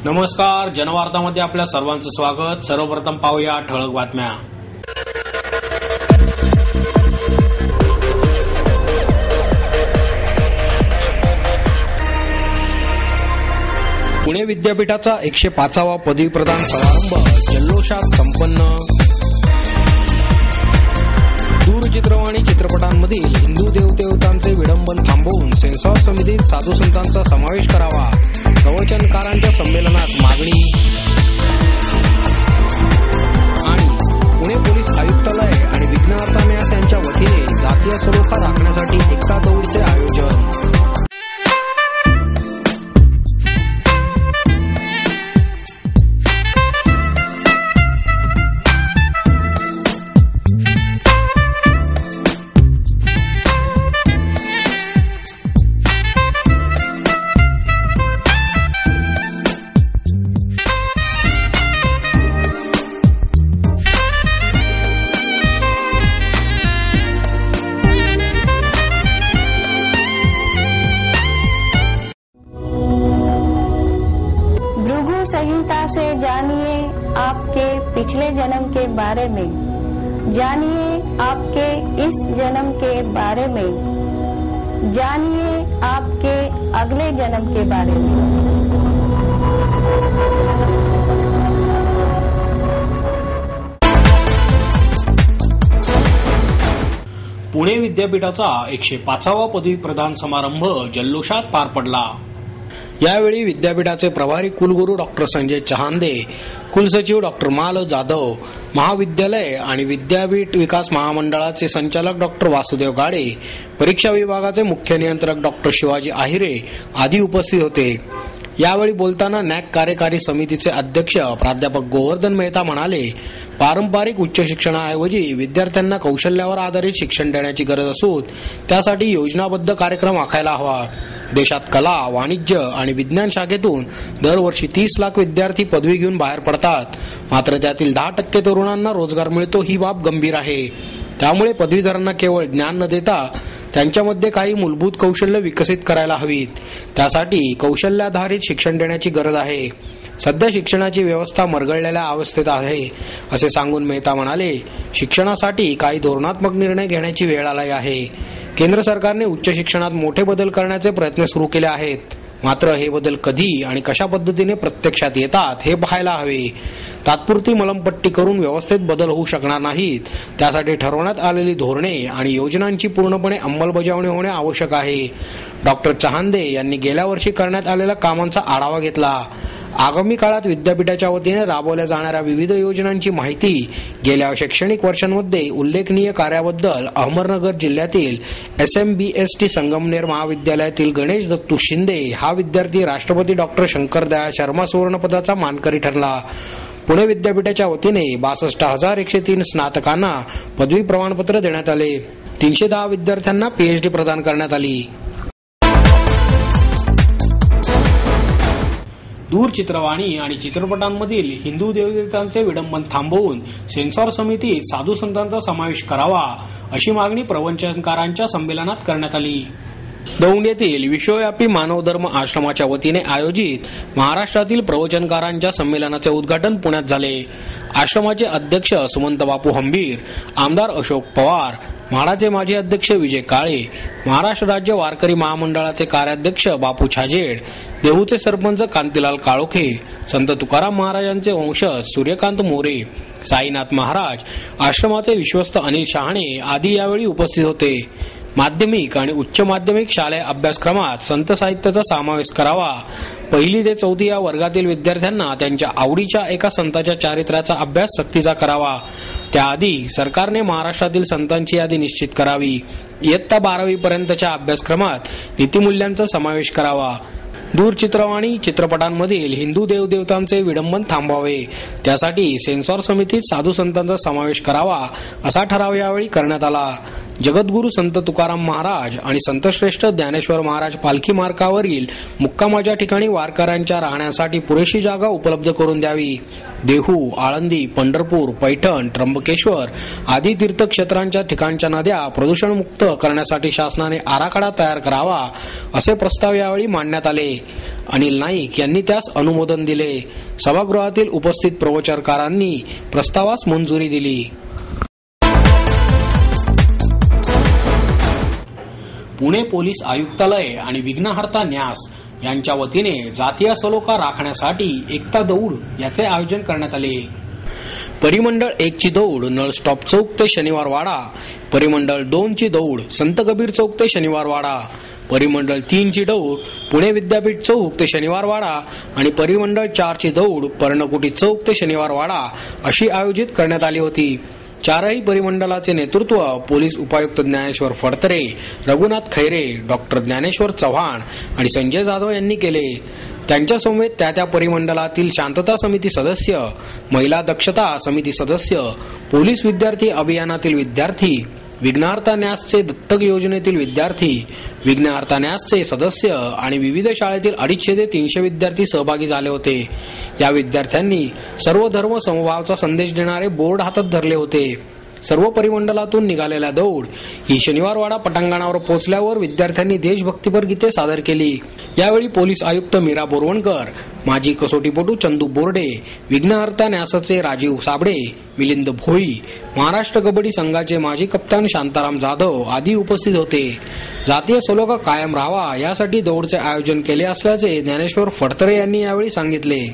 नमस्कार, जनवार्तामध्ये आपल्या सर्वांचं स्वागत। सर्वप्रथम पाहूया ठळक बातम्या। पुणे विद्यापीठाचा 105वा पदवी प्रदान समारंभ जल्लोषात संपन्न। दूरचित्रवाणी चित्रपटांमधील हिंदू देवदेवतांचे विडंबन थांबवून सेन्सॉर समितीत साधू संतांचा समावेश करावा, प्रवचनकारांच्या संमेलनात मागणी। आणि पुणे पोलीस आयुक्तालय आणि विज्ञान न्यास यांच्या वतीने जातीय सलोखा राखण्यासाठी एकता दौडचे आयोजन। संहिता से जानिए आपके पिछले जन्म के बारे में, जानिए आपके इस जन्म के बारे में, जानिए आपके अगले जन्म के बारे में। पुणे विद्यापीठाचा 105वा पदवी प्रदान समारंभ जल्लोषात पार पडला। यावेळी विद्यापीठाचे प्रभारी कुलगुरू डॉक्टर संजय चहांदे, कुलसचिव डॉक्टर माल जाधव, महाविद्यालय आणि विद्यापीठ विकास महामंडळाचे संचालक डॉक्टर वासुदेव गाडे, परीक्षा विभागाचे मुख्य नियंत्रक डॉक्टर शिवाजी आहिरे आदी उपस्थित होते। यावेळी बोलताना नॅक कार्यकारी समितीचे अध्यक्ष प्राध्यापक गोवर्धन मेहता म्हणाले, पारंपरिक उच्च शिक्षणाऐवजी विद्यार्थ्यांना कौशल्यावर आधारित शिक्षण देण्याची गरज असून त्यासाठी योजनाबद्ध कार्यक्रम आखायला हवा। देशात कला, वाणिज्य आणि विज्ञान शाखेतून दरवर्षी 30 लाख विद्यार्थी पदवी घेऊन बाहेर पडतात, मात्र त्यातील 10% तरुणांना रोजगार मिळतो ही बाब गंभीर आहे। त्यामुळे पदवीधरांना केवळ ज्ञान न देता त्यांच्यामध्ये काही मूलभूत कौशल्य विकसित करायला हवीत। त्यासाठी कौशल्याधारित शिक्षण देण्याची गरज आहे। सध्या शिक्षणाची व्यवस्था मरगळलेल्या अवस्थेत आहे असे सांगून मेहता म्हणाले, शिक्षणासाठी काही धोरणात्मक निर्णय घेण्याची वेळ आली आहे। केंद्र सरकारने उच्च शिक्षणात मोठे बदल करण्याचे प्रयत्न सुरू केले आहेत, मात्र हे बदल कधी आणि कशा पद्धतीने प्रत्यक्षात येतात हे पाहायला हवे। तात्पुरती मलमपट्टी करून व्यवस्थेत बदल होऊ शकणार नाहीत। त्यासाठी ठरवण्यात आलेली धोरणे आणि योजनांची पूर्णपणे अंमलबजावणी होणे आवश्यक आहे। डॉक्टर चहांदे यांनी गेल्या वर्षी करण्यात आलेल्या कामांचा आढावा घेतला। आगामी काळात विद्यापीठाच्या वतीने राबवल्या जाणाऱ्या विविध योजनांची माहिती, गेल्या शैक्षणिक वर्षांमध्ये उल्लेखनीय कार्याबद्दल अहमदनगर जिल्ह्यातील SMBST संगमनेर महाविद्यालयातील गणेश दत्तू शिंदे हा विद्यार्थी राष्ट्रपती डॉक्टर शंकरदयाळ शर्मा सुवर्णपदाचा मानकरी ठरला। पुणे विद्यापीठाच्या वतीने 62,103 स्नातकांना पदवी प्रमाणपत्र देण्यात आले। 310 विद्यार्थ्यांना PhD प्रदान करण्यात आली। दूरचित्रवाणी आणि चित्रपटांमधील हिंदू देवदेवतांचे विडंबन थांबवून सेन्सॉर समितीत साधू संतांचा समावेश करावा, अशी मागणी प्रवचनकारांच्या संमेलनात करण्यात आली। दौंड येथील विश्वव्यापी मानवधर्म आश्रमाच्या वतीने आयोजित महाराष्ट्रातील प्रवचनकारांच्या संमेलनाचे उद्घाटन पुण्यात झाले। आश्रमाचे अध्यक्ष सुमंत बापू हंबीर, आमदार अशोक पवार, म्हाडाचे माजी अध्यक्ष विजय काळे, महाराष्ट्र राज्य वारकरी महामंडळाचे कार्याध्यक्ष बापू छाजेड, देहूचे सरपंच कांतीलाल काळोखे, संत तुकाराम महाराजांचे वंशज सूर्यकांत मोरे, साईनाथ महाराज, आश्रमाचे विश्वस्त अनिल शहाणे आदी यावेळी उपस्थित होते। माध्यमिक आणि उच्च माध्यमिक शालेय अभ्यासक्रमात संत साहित्याचा समावेश करावा। 1ली ते 4थी या वर्गातील विद्यार्थ्यांना त्यांच्या आवडीच्या एका संताच्या चारित्र्याचा अभ्यास सक्तीचा करावा। त्याआधी सरकारने महाराष्ट्रातील संतांची यादी निश्चित करावी। इयत्ता 12वी पर्यंतच्या अभ्यासक्रमात नीतिमूल्यांचा समावेश करावा। दूरचित्रवाणी चित्रपटांमधील हिंदू देवदेवतांचे विडंबन थांबवावे, त्यासाठी सेन्सॉर समितीत साधू संतांचा समावेश करावा असा ठराव यावेळी करण्यात आला। जगद्गुरू संत तुकाराम महाराज आणि संतश्रेष्ठ ज्ञानेश्वर महाराज पालखी मार्गावरील मुक्कामाच्या ठिकाणी वारकऱ्यांच्या राहण्यासाठी पुरेशी जागा उपलब्ध करून द्यावी। देहू, आळंदी, पंढरपूर, पैठण, त्र्यंबकेश्वर आदी तीर्थक्षेत्रांच्या ठिकाणच्या नद्या प्रदूषणमुक्त करण्यासाठी शासनाने आराखडा तयार करावा असे प्रस्ताव यावेळी मांडण्यात आले। अनिल नाईक यांनी त्यास अनुमोदन दिले. सभागृहातील उपस्थित प्रवचनकारांनी प्रस्तावास मंजुरी दिली. पुणे पोलीस आयुक्तालय आणि विघ्नहर्ता न्यास यांच्या वतीने जातीय सलोखा राखण्यासाठी एकता दौड याचे आयोजन करण्यात आले. परिमंडळ 1 ची दौड नळ स्टॉप चौक ते शनिवार वाडा, परिमंडळ 2 ची दौड संत कबीर चौक ते शनिवार वाडा, परिमंडळ 3 ची दौड पुणे विद्यापीठ चौक ते शनिवार वाडा आणि परिमंडळ 4 ची दौड पर्णकुटी चौक ते शनिवार वाडा अशी आयोजित करण्यात आली होती. चारही परिमंडळाचे नेतृत्व पोलीस उपायुक्त ज्ञानेश्वर फडतरे, रघुनाथ खैरे, डॉक्टर ज्ञानेश्वर चव्हाण आणि संजय जाधव यांनी केले. त्यांच्या समवेत त्या परिमंडळातील शांतता समिती सदस्य, महिला दक्षता समिती सदस्य, पोलीस विद्यार्थी अभियानातील विद्यार्थी, विघ्नहर्ता न्यासचे दत्तक योजनेतील विद्यार्थी, विघ्नहर्ता न्यासचे सदस्य आणि विविध शाळेतील 250 ते 300 विद्यार्थी सहभागी झाले होते. या विद्यार्थ्यांनी सर्व धर्म समभावाचा संदेश देणारे बोर्ड हातात धरले होते. सर्व परिमंडळातून निघालेल्या दौड ही शनिवारवाडा पटांगणावर पोहोचल्यावर विद्यार्थ्यांनी देशभक्तीपर गीते सादर केली. यावेळी पोलीस आयुक्त मीरा बोरवणकर, माजी कसोटीपटू चंदू बोर्डे, विघ्नहर्ता न्यासाचे राजीव साबळे, मिलिंद भोई, महाराष्ट्र कबड्डी संघाचे माजी कप्तान शांताराम जाधव आदी उपस्थित होते. जातीय सलोखा कायम राहावा यासाठी दौडचे आयोजन केले असल्याचे ज्ञानेश्वर फडतरे यांनी यावेळी सांगितले.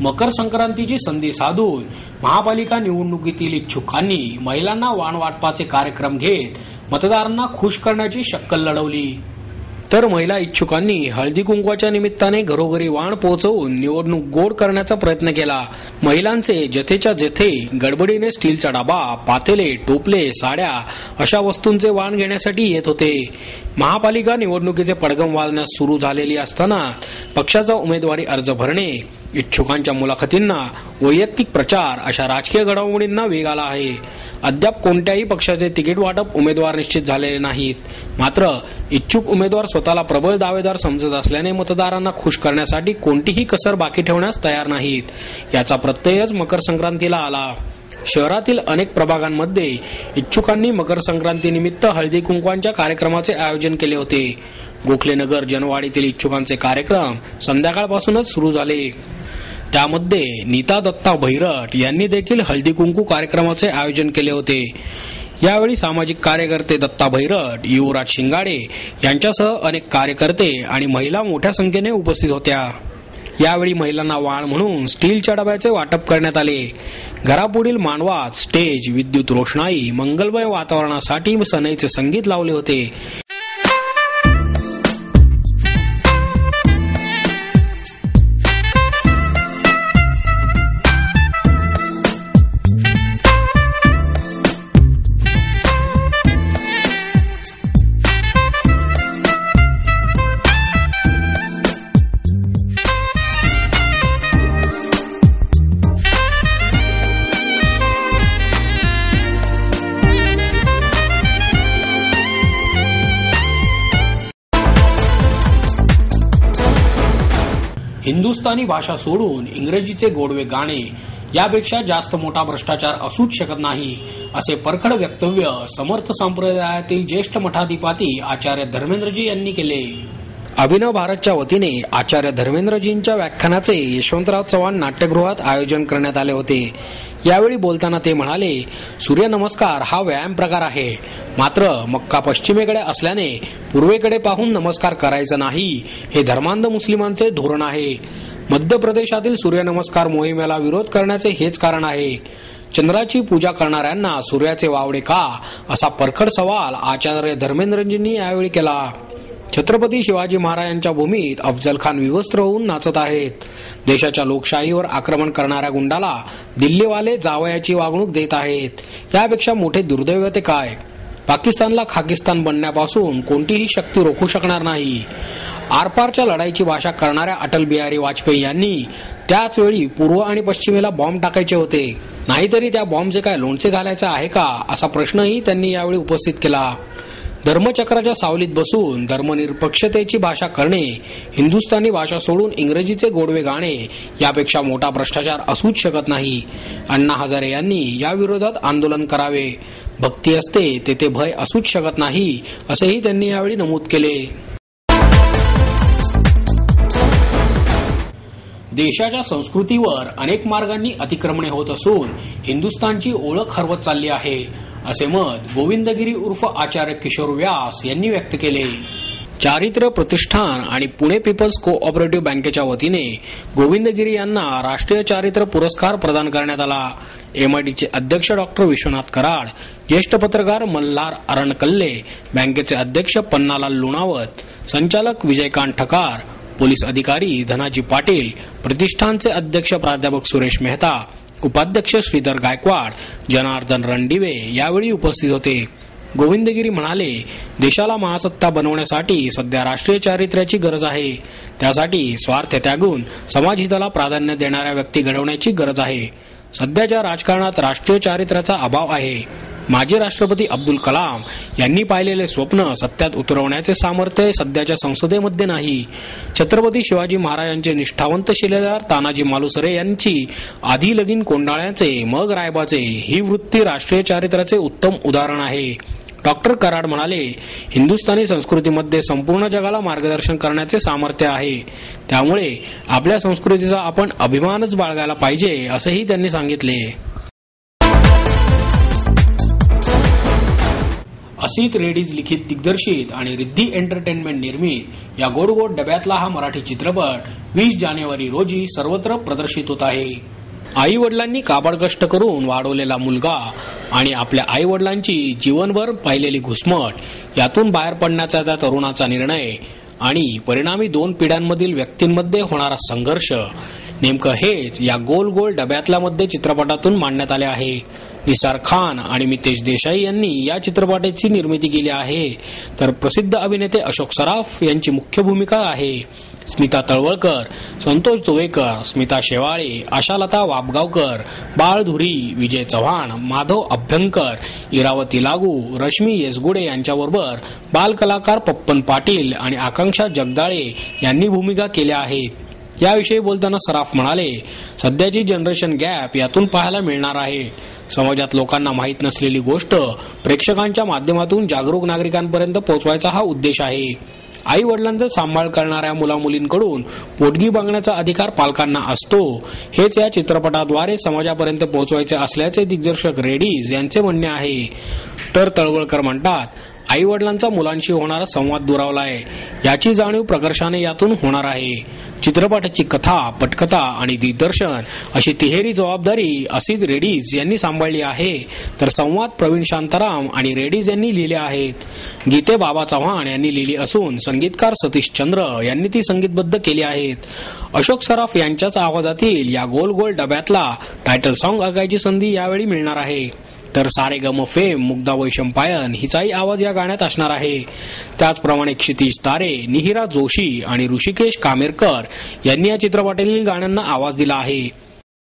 मकर संक्रांतीची संधी साधून महापालिका निवडणुकीतील इच्छुकांनी महिलांना वाण वाटपाचे कार्यक्रम घेत मतदारांना खुश करण्याची शक्कल लढवली. तर महिला इच्छुकांनी हळदी कुंकवाच्या निमित्ताने घरोघरी वाण पोहोचवून निवडणूक गोड करण्याचा प्रयत्न केला. महिलांचे जथेच्या जथे गडबडीने स्टीलचा डबा, पातेले, टोपले, साड्या अशा वस्तूंचे वाण घेण्यासाठी येत होते. महापालिका निवडणुकीचे पडगम वाजण्यास सुरू झालेली असताना पक्षाचा उमेदवारी अर्ज भरणे, इच्छुकांच्या मुलाखतींना, वैयक्तिक प्रचार अशा राजकीय घडामोडींना वेग आला आहे. अद्याप कोणत्याही पक्षाचे तिकीट वाटप उमेदवार निश्चित झालेले नाहीत. मात्र इच्छुक उमेदवार स्वतःला प्रबळ दावेदार समजत असल्याने मतदारांना खुश करण्यासाठी कोणतीही कसर बाकी ठेवण्यास तयार नाहीत. याचा प्रत्ययच मकर संक्रांतीला आला. शहरातील अनेक प्रभागांमध्ये इच्छुकांनी मकर संक्रांती निमित्त हळदी कुंकवांच्या कार्यक्रमाचे आयोजन केले होते. गोखलेनगर जनवाडीतील इच्छुकांचे कार्यक्रम संध्याकाळपासूनच सुरू झाले. त्यामध्ये नीता दत्ता भैरट यांनी देखील हळदी कुंकू कार्यक्रमाचे आयोजन केले होते. यावेळी सामाजिक कार्यकर्ते दत्ता भैरट, युवराज शिंगाडे यांच्यासह अनेक कार्यकर्ते आणि महिला मोठ्या संख्येने उपस्थित होत्या. यावेळी महिलांना वाण म्हणून स्टीलच्या डब्याचे वाटप करण्यात आले. घरापुढील मानवात स्टेज, विद्युत रोषणाई, मंगलमय वातावरणासाठी सनईचे संगीत लावले होते. हिंदुस्थानी भाषा सोडून इंग्रजीचे गोडवे गाणे यापेक्षा जास्त मोठा भ्रष्टाचार असूच शकत नाही, असे परखड वक्तव्य समर्थ संप्रदायातील ज्येष्ठ मठाधिपती आचार्य धर्मेंद्रजी यांनी केले. अभिनव भारतच्या वतीने आचार्य धर्मेंद्रजींच्या व्याख्यानाचे यशवंतराव चव्हाण नाट्यगृहात आयोजन करण्यात आले होते. यावेळी बोलताना ते म्हणाले, सूर्यनमस्कार हा व्यायाम प्रकार आहे, मात्र मक्का पश्चिमेकडे असल्याने पूर्वेकडे पाहून नमस्कार करायचा नाही, हे धर्मांध मुस्लिमांचे धोरण आहे. मध्य प्रदेशातील सूर्यनमस्कार मोहिमेला विरोध करण्याचे हेच कारण आहे. चंद्राची पूजा करणाऱ्यांना सूर्याचे वावडे का, असा परखड सवाल आचार्य धर्मेंद्रजींनी यावेळी केला. छत्रपती शिवाजी महाराजांच्या भूमीत अफजल खान विवस्त्र होऊन नाचत आहेत. देशाच्या लोकशाहीवर आक्रमण करणाऱ्या गुंडाला दिल्लीवाले जावयाची वागणूक देत आहेत. यापेक्षा मोठे दुर्दैव ते काय? पाकिस्तानला खाकिस्तान बनण्यापासून कोणतीही शक्ती रोखू शकणार नाही. आरपारच्या लढाईची भाषा करणाऱ्या अटल बिहारी वाजपेयी यांनी त्याच वेळी पूर्व आणि पश्चिमेला बॉम्ब टाकायचे होते, नाहीतरी त्या बॉम्बचे काय लोणचे घालायचे आहे का, असा प्रश्नही त्यांनी यावेळी उपस्थित केला. धर्मचक्राच्या सावलीत बसून धर्मनिरपेक्षतेची भाषा करणे, हिंदुस्थानी भाषा सोडून इंग्रजीचे गोडवे गाणे यापेक्षा मोठा भ्रष्टाचार असूच शकत नाही. अण्णा हजारे यांनी या विरोधात आंदोलन करावे. भक्ती असते तेथे भय असूच शकत नाही, असेही त्यांनी यावेळी नमूद केले. देशाच्या संस्कृतीवर अनेक मार्गांनी अतिक्रमणे होत असून हिंदुस्थानची ओळख हरवत चालली आहे, असे मत गोविंदगिरी उर्फ आचार्य किशोर व्यास यांनी व्यक्त केले. चारित्र्य प्रतिष्ठान आणि पुणे पीपल्स कोऑपरेटिव्ह बँकेच्या वतीने गोविंदगिरी यांना राष्ट्रीय चारित्र्य पुरस्कार प्रदान करण्यात आला. एमआयडीचे अध्यक्ष डॉक्टर विश्वनाथ कराड, ज्येष्ठ पत्रकार मल्हार अरणकल्ले, बँकेचे अध्यक्ष पन्नालाल लुणावत, संचालक विजयकांत ठकार, पोलीस अधिकारी धनाजी पाटील, प्रतिष्ठानचे अध्यक्ष प्राध्यापक सुरेश मेहता, उपाध्यक्ष श्रीधर गायकवाड, जनार्दन रणदिवे यावेळी उपस्थित होते. गोविंदगिरी म्हणाले, देशाला महासत्ता बनवण्यासाठी सध्या राष्ट्रीय चारित्र्याची गरज आहे. त्यासाठी स्वार्थ त्यागून समाजहिताला प्राधान्य देणाऱ्या व्यक्ती घडवण्याची गरज आहे. सध्याच्या राजकारणात राष्ट्रीय चारित्र्याचा अभाव आहे. माजी राष्ट्रपती अब्दुल कलाम यांनी पाहिलेले स्वप्न सत्यात उतरवण्याचे सामर्थ्य सध्याच्या संसदेमध्ये नाही. छत्रपती शिवाजी महाराजांचे निष्ठावंत शिलेदार तानाजी मालुसरे यांची आधी लगीन कोंडाळ्याचे मग रायबाचे ही वृत्ती राष्ट्रीय चारित्र्याचे उत्तम उदाहरण आहे. डॉक्टर कराड म्हणाले, हिंदुस्थानी संस्कृतीमध्ये संपूर्ण जगाला मार्गदर्शन करण्याचे सामर्थ्य आहे. त्यामुळे आपल्या संस्कृतीचा आपण अभिमानच बाळगायला पाहिजे, असेही त्यांनी सांगितले. असित रेड्डीज लिखित, दिग्दर्शित आणि रिद्धी एंटरटेनमेंट निर्मित या गोड गोड डब्यातला हा मराठी चित्रपट 20 जानेवारी रोजी सर्वत्र प्रदर्शित होत आहे. आई वडिलांनी काबाड कष्ट करून वाढवलेला मुलगा आणि आपल्या आई वडिलांची जीवनभर पाहिलेली घुसमट यातून बाहेर पडण्याचा त्या तरुणाचा निर्णय आणि परिणामी 2 पिढ्यांमधील व्यक्तींमध्ये होणारा संघर्ष, नेमकं हेच या गोल गोल डब्यातल्या मध्ये चित्रपटातून मांडण्यात आले आहे. निसार खान आणि मितेश देसाई यांनी या चित्रपटाची निर्मिती केली आहे, तर प्रसिद्ध अभिनेते अशोक सराफ यांची मुख्य भूमिका आहे. स्मिता तळवळकर, संतोष जोवेकर, स्मिता शेवाळे, आशालता वाबगावकर, बाळ धुरी, विजय चव्हाण, माधव अभ्यंकर, इरावती लागू, रश्मी येसगुडे यांच्याबरोबर बालकलाकार पप्पन पाटील आणि आकांक्षा जगदाळे यांनी भूमिका केल्या आहेत. याविषयी बोलताना सराफ म्हणाले, सध्याची जनरेशन गॅप यातून पाहायला मिळणार आहे. समाजात लोकांना माहीत नसलेली गोष्ट प्रेक्षकांच्या माध्यमातून जागरूक नागरिकांपर्यंत पोहोचवायचा हा उद्देश आहे. आई वडिलांचा सांभाळ करणाऱ्या मुलामुलींकडून पोटगी बघण्याचा अधिकार पालकांना असतो, हेच या चित्रपटाद्वारे समाजापर्यंत पोहोचवायचे असल्याचे दिग्दर्शक रेड्डीज यांचे म्हणणे आहे. तर तळवळकर म्हणतात, आई वडिलांचा मुलांशी होणारा संवाद दुरावलाय याची जाणीव प्रकर्षाने यातून होणार आहे. चित्रपटाची कथा, पटकथा आणि दिग्दर्शन अशी तिहेरी जबाबदारी असित रेड्डीज यांनी सांभाळली आहे, तर संवाद प्रवीण शांताराम आणि रेड्डीज यांनी लिहिले आहेत. गीते बाबा चव्हाण यांनी लिहिली असून संगीतकार सतीश चंद्र यांनी ती संगीतबद्ध केली आहेत. अशोक सराफ यांच्याच आवाजातील या गोल गोल डब्यातला टायटल सॉन्ग ऐकायची संधी यावेळी मिळणार आहे. तर सारे गम फेम मुग्धा वैशंपायन हिचाही आवाज या गाण्यात असणार आहे. त्याचप्रमाणे क्षितिज तारे, निहिरा जोशी आणि ऋषिकेश कामेरकर यांनी या चित्रपटातील गाण्यांना आवाज दिला आहे.